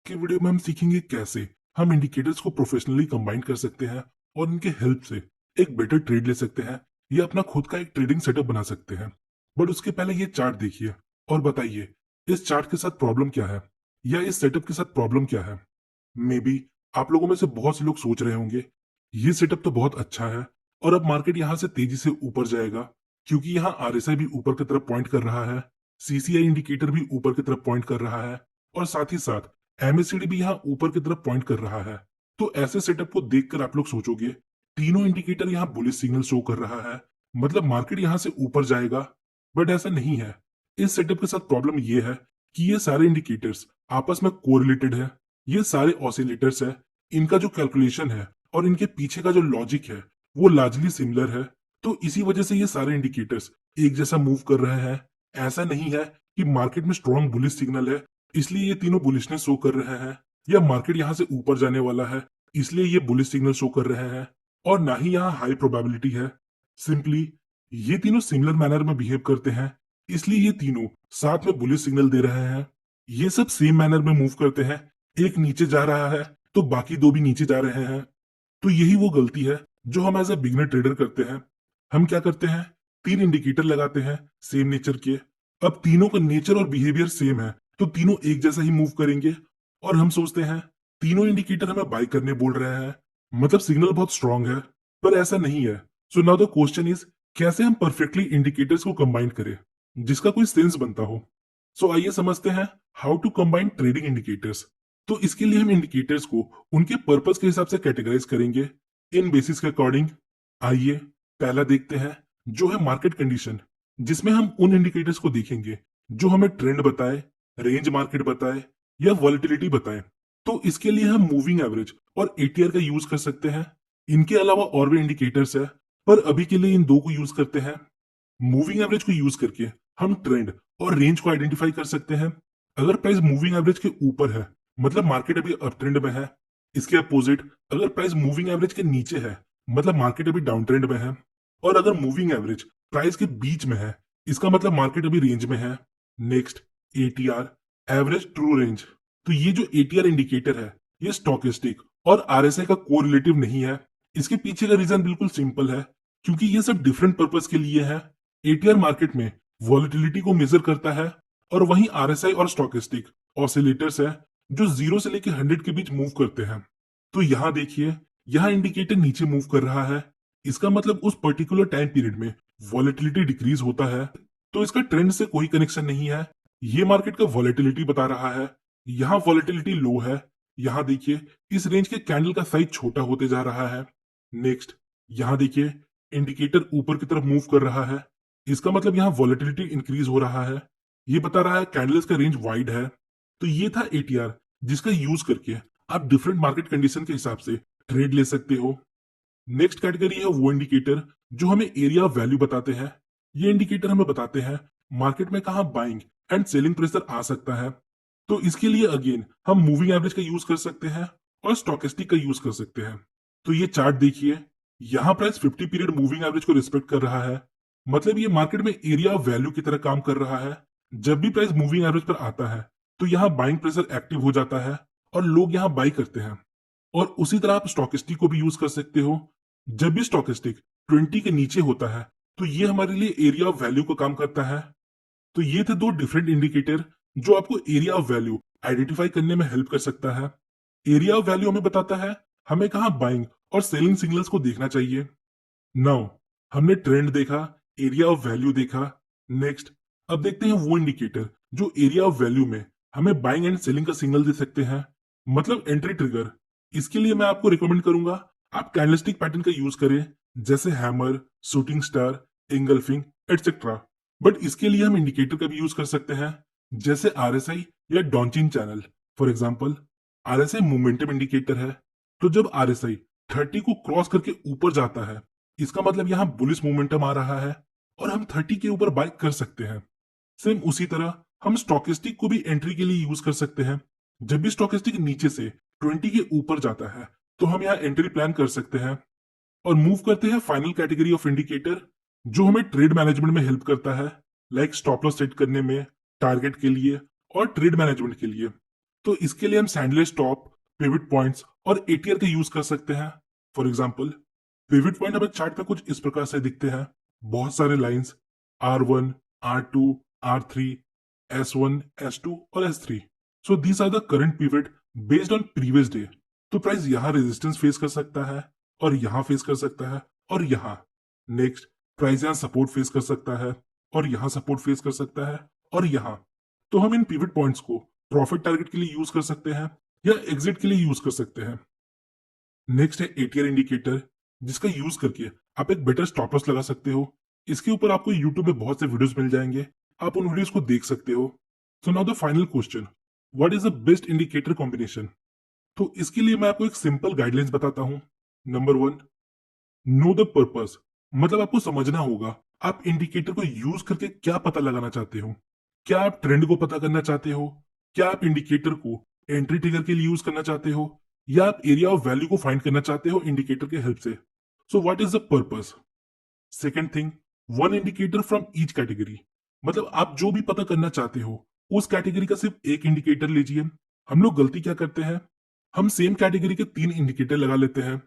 कि वीडियो में हम सीखेंगे कैसे हम इंडिकेटर्स को प्रोफेशनली कंबाइन कर सकते हैं और इनके हेल्प से एक बेटर ट्रेड ले सकते हैं या अपना खुद का एक ट्रेडिंग सेटअप बना सकते हैं। बट उसके पहले ये चार्ट देखिए और बताइए इस चार्ट के साथ प्रॉब्लम क्या है या इस सेटअप के साथ प्रॉब्लम क्या है। मे बी आप लोगों में से बहुत से लोग सोच रहे होंगे ये सेटअप तो बहुत अच्छा है और अब मार्केट यहाँ से तेजी से ऊपर जाएगा क्योंकि यहाँ आरएसआई भी ऊपर की तरफ पॉइंट कर रहा है, सीसीआई इंडिकेटर भी ऊपर की तरफ पॉइंट कर रहा है और साथ ही साथ एमएससीडी भी यहाँ ऊपर की तरफ पॉइंट कर रहा है। तो ऐसे सेटअप को देखकर आप लोग सोचोगे तीनों इंडिकेटर यहाँ बुलिश सिग्नल शो कर रहा है, मतलब मार्केट यहाँ से ऊपर जाएगा। बट ऐसा नहीं है। इस सेटअप के साथ प्रॉब्लम ये है कि ये सारे इंडिकेटर्स आपस में कोरिलेटेड है। ये सारे ऑसिलेटर्स है, इनका जो कैलकुलेशन है और इनके पीछे का जो लॉजिक है वो लार्जली सिमिलर है। तो इसी वजह से ये सारे इंडिकेटर्स एक जैसा मूव कर रहे हैं। ऐसा नहीं है कि मार्केट में स्ट्रॉन्ग बुलिश सिग्नल है इसलिए ये तीनों बुलिशनेस शो कर रहे हैं, या मार्केट यहाँ से ऊपर जाने वाला है इसलिए ये बुलिश सिग्नल शो कर रहे हैं, और ना ही यहाँ हाई प्रोबेबिलिटी है। सिंपली ये तीनों सिमिलर मैनर में बिहेव करते हैं इसलिए ये तीनों साथ में बुलिश सिग्नल दे रहे हैं। ये सब सेम मैनर में मूव करते हैं, एक नीचे जा रहा है तो बाकी दो भी नीचे जा रहे हैं। तो यही वो गलती है जो हम एज ए बिगनर ट्रेडर करते हैं। हम क्या करते हैं, तीन इंडिकेटर लगाते हैं सेम नेचर के। अब तीनों का नेचर और बिहेवियर सेम है तो तीनों एक जैसा ही मूव करेंगे, और हम सोचते हैं तीनों इंडिकेटर हमें बाय करने बोल रहे हैं, मतलब सिग्नल बहुत स्ट्रांग है। पर ऐसा नहीं है। So now the question is कैसे हम परफेक्टली इंडिकेटर्स को कंबाइन करें जिसका कोई सेंस बनता हो। सो आइए समझते हैं how to combine trading indicators. तो इसके लिए हम इंडिकेटर्स को उनके पर्पस के हिसाब से कैटेगराइज करेंगे इन बेसिस के अकॉर्डिंग। आइए पहला देखते हैं जो है मार्केट कंडीशन, जिसमें हम उन इंडिकेटर्स को देखेंगे जो हमें ट्रेंड बताए, रेंज मार्केट बताए या वॉलेटिलिटी बताए। तो इसके लिए हम मूविंग एवरेज और एटीआर का यूज कर सकते हैं। इनके अलावा और भी इंडिकेटर्स है पर अभी के लिए इन दो को यूज करते हैं। मूविंग एवरेज को यूज करके हम ट्रेंड और रेंज को आइडेंटिफाई कर सकते हैं। अगर प्राइस मूविंग एवरेज के ऊपर है मतलब मार्केट अभी अप ट्रेंड में है। इसके अपोजिट अगर प्राइस मूविंग एवरेज के नीचे है मतलब मार्केट अभी डाउन ट्रेंड में है। और अगर मूविंग एवरेज प्राइस के बीच में है इसका मतलब मार्केट अभी रेंज में है। Next ATR, average true range. तो ये जो एटीआर इंडिकेटर है ये स्टॉकेस्टिक और आरएसआई का कोरिलेटिव नहीं है। इसके पीछे का रीजन बिल्कुल सिंपल है, क्योंकि ये सब डिफरेंट पर्पस के लिए है। एटीआर मार्केट में वॉलेटिलिटी को मेजर करता है और वहीं आरएसआई और स्टॉकेस्टिक ऑसिलेटर्स है जो 0 से लेकर 100 के बीच मूव करते हैं। तो यहाँ देखिए, यहाँ इंडिकेटर नीचे मूव कर रहा है, इसका मतलब उस पर्टिकुलर टाइम पीरियड में वॉलेटिलिटी डिक्रीज होता है। तो इसका ट्रेंड से कोई कनेक्शन नहीं है, ये मार्केट का वॉलेटिलिटी बता रहा है। यहाँ वॉलेटिलिटी लो है, यहाँ देखिए इस रेंज के कैंडल का साइज छोटा होते जा रहा है। नेक्स्ट यहाँ देखिए इंडिकेटर ऊपर की तरफ मूव कर रहा है, इसका मतलब यहाँ वॉलेटिलिटी इंक्रीज हो रहा है। ये बता रहा है कैंडल्स का रेंज वाइड है। तो ये था एटीआर जिसका यूज करके आप डिफरेंट मार्केट कंडीशन के हिसाब से ट्रेड ले सकते हो। नेक्स्ट कैटेगरी है वो इंडिकेटर जो हमें एरिया ऑफ वैल्यू बताते हैं। ये इंडिकेटर हमें बताते हैं मार्केट में कहाँ बाइंग एंड सेलिंग प्रेशर आ सकता है। तो इसके लिए अगेन हम मूविंग एवरेज का यूज कर सकते हैं और स्टॉकेस्टिक का यूज कर सकते हैं। तो ये चार्ट देखिए, यहाँ प्राइस 50 पीरियड मूविंग एवरेज को रिस्पेक्ट कर रहा है, मतलब ये मार्केट में एरिया ऑफ वैल्यू की तरह काम कर रहा है। जब भी प्राइस मूविंग एवरेज पर आता है तो यहाँ बाइंग प्रेशर एक्टिव हो जाता है और लोग यहाँ बाई करते हैं। और उसी तरह आप स्टॉकेस्टिक को भी यूज कर सकते हो। जब भी स्टॉकेस्टिक 20 के नीचे होता है तो ये हमारे लिए एरिया ऑफ वैल्यू को काम करता है। तो ये थे दो डिफरेंट इंडिकेटर जो आपको एरिया ऑफ वैल्यू आइडेंटिफाई करने में हेल्प कर सकता है। एरिया ऑफ वैल्यू हमें बताता है हमें कहाँ बाइंग और सेलिंग सिग्नल्स को देखना चाहिए। नाउ हमने ट्रेंड देखा, एरिया ऑफ वैल्यू देखा। नेक्स्ट अब देखते हैं वो इंडिकेटर जो एरिया ऑफ वैल्यू में हमें बाइंग एंड सेलिंग का सिग्नल दे सकते हैं, मतलब एंट्री ट्रिगर। इसके लिए मैं आपको रिकमेंड करूंगा आप कैंडलस्टिक पैटर्न का यूज करें, जैसे hammer, shooting star, engulfing etcetera. But इसके लिए हम इंडिकेटर का भी यूज कर सकते हैं, जैसे आरएसआई या Donchian channel. For example RSI momentum indicator है, तो जब आरएसआई 30 को क्रॉस करके ऊपर जाता है इसका मतलब यहाँ बुलिश मोमेंटम आ रहा है और हम 30 के ऊपर बाय कर सकते हैं। सेम उसी तरह हम स्टॉकेस्टिक को भी एंट्री के लिए यूज कर सकते हैं। जब भी स्टॉकेस्टिक नीचे से 20 के ऊपर जाता है तो हम यहाँ एंट्री प्लान कर सकते हैं। और मूव करते हैं फाइनल कैटेगरी ऑफ इंडिकेटर जो हमें ट्रेड मैनेजमेंट में हेल्प करता है, लाइक स्टॉप लॉस सेट करने में, टारगेट के लिए और ट्रेड मैनेजमेंट के लिए। तो इसके लिए हम सैंडविच स्टॉप, पिवट पॉइंट्स और एटीआर का यूज कर सकते हैं। फॉर एग्जाम्पल, पिवट पॉइंट हमें चार्ट पे कुछ इस प्रकार से दिखते हैं, बहुत सारे lines, R1, R2, R3, S1, S2 और S3। So these are the current pivot based on previous day. तो प्राइस यहाँ रेजिस्टेंस फेस कर सकता है और यहाँ फेस कर सकता है और यहाँ। नेक्स्ट, प्राइस यहाँ सपोर्ट फेस कर सकता है और यहाँ सपोर्ट फेस कर सकता है और यहाँ। तो हम इन पिवट पॉइंट्स को प्रॉफिट टारगेट के लिए यूज कर सकते हैं या एग्जिट के लिए यूज कर सकते हैं। नेक्स्ट है एटीआर इंडिकेटर, जिसका यूज करके आप एक बेटर स्टॉप लॉस लगा सकते हो। इसके ऊपर आपको यूट्यूब में बहुत से वीडियोस मिल जाएंगे, आप उन वीडियोस को देख सकते हो। So now the final question, what is the best indicator combination? तो इसके लिए मैं आपको एक सिंपल गाइडलाइंस बताता हूं। नंबर 1, नो द पर्पस, मतलब आपको समझना होगा आप इंडिकेटर को यूज करके क्या पता लगाना चाहते हो। क्या आप ट्रेंड को पता करना चाहते हो? क्या आप इंडिकेटर को एंट्री ट्रिगर के लिए यूज करना चाहते हो, या आप एरिया ऑफ वैल्यू को फाइंड करना चाहते हो इंडिकेटर के हेल्प से? So what is the purpose? Second thing, one indicator from each category, मतलब आप जो भी पता करना चाहते हो उस कैटेगरी का सिर्फ एक इंडिकेटर लीजिए। हम लोग गलती क्या करते हैं, हम सेम कैटेगरी के 3 इंडिकेटर लगा लेते हैं।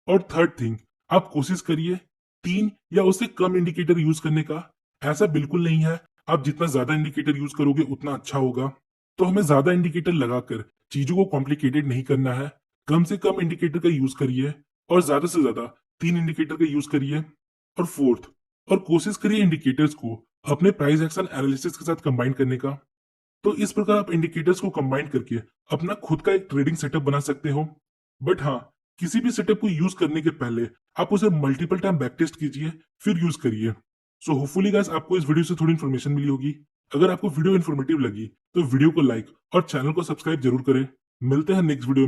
और थर्ड थिंग, आप कोशिश करिए 3 या उससे कम इंडिकेटर यूज करने का। ऐसा बिल्कुल नहीं है, आप जितना ज्यादा इंडिकेटर यूज करोगे उतना अच्छा होगा। तो हमें ज्यादा इंडिकेटर लगाकर चीजों को कॉम्प्लिकेटेड नहीं करना है, कम से कम इंडिकेटर का यूज करिए और ज्यादा से ज्यादा 3 इंडिकेटर का यूज करिए। और फोर्थ, और कोशिश करिए इंडिकेटर्स को अपने प्राइस एक्शन एनालिसिस के साथ कंबाइन करने का। तो इस प्रकार आप इंडिकेटर्स को कंबाइन करके अपना खुद का एक ट्रेडिंग सेटअप बना सकते हो। बट हाँ, किसी भी सेटअप को यूज करने के पहले आप उसे मल्टीपल टाइम बैक टेस्ट कीजिए, फिर यूज करिए। सो होपफुली गाइस आपको इस वीडियो से थोड़ी इन्फॉर्मेशन मिली होगी। अगर आपको वीडियो इन्फॉर्मेटिव लगी तो वीडियो को लाइक और चैनल को सब्सक्राइब जरूर करें। मिलते हैं नेक्स्ट वीडियो में।